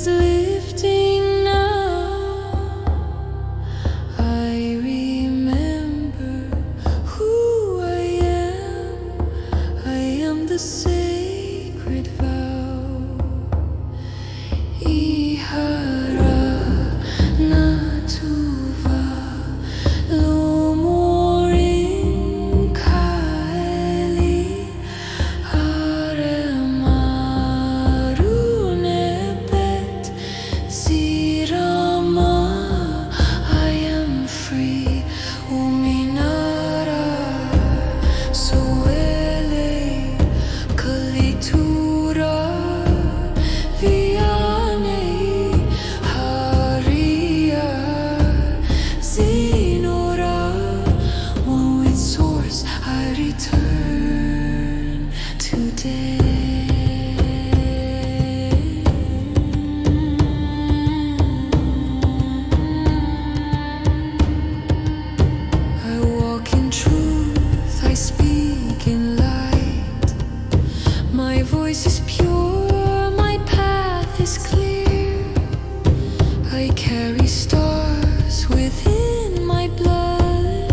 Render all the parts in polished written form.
is lifting now. I remember who I am. I am the sacred vow. Ihara natuva lo morin kaeli aremaru nebet sirama. I am free uminara suele kalitura viane haria zinora. One with source I return today. I walk in truth, I speak in light. My voice is pure, my path is clear. I carry stars within my blood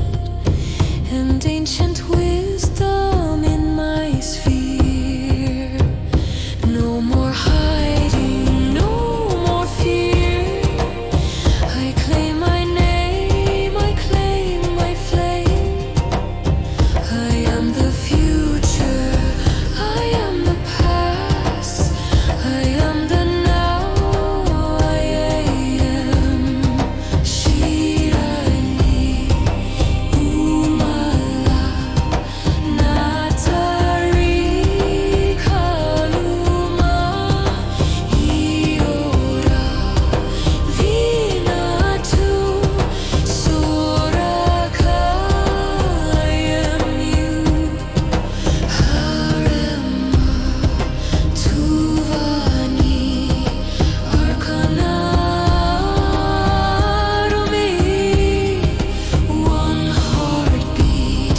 and ancient wisdom in my sphere. No more hiding, no more fear. I claim my name, I claim my flame. I am the future, I am the past, I am the now, I am Shirani Umala Natari Kaluma Iora Vinatu Soraka. I am you. Harema Tuvani Arkanarumi. One heartbeat,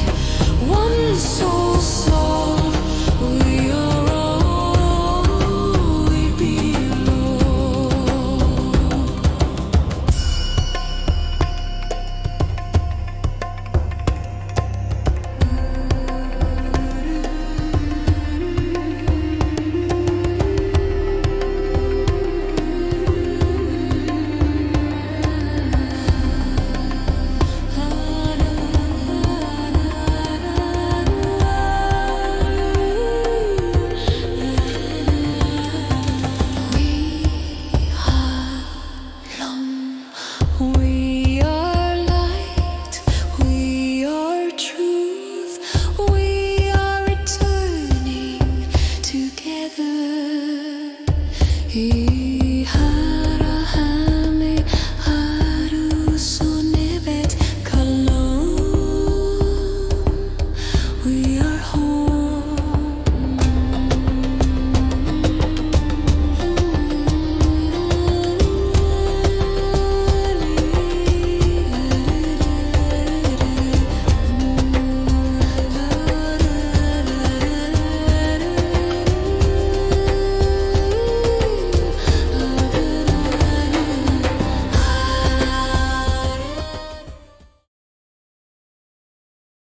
one soul song. We are all we belong. We are light, we are truth, we are returning together. Iharahame arusunebet kalom. We are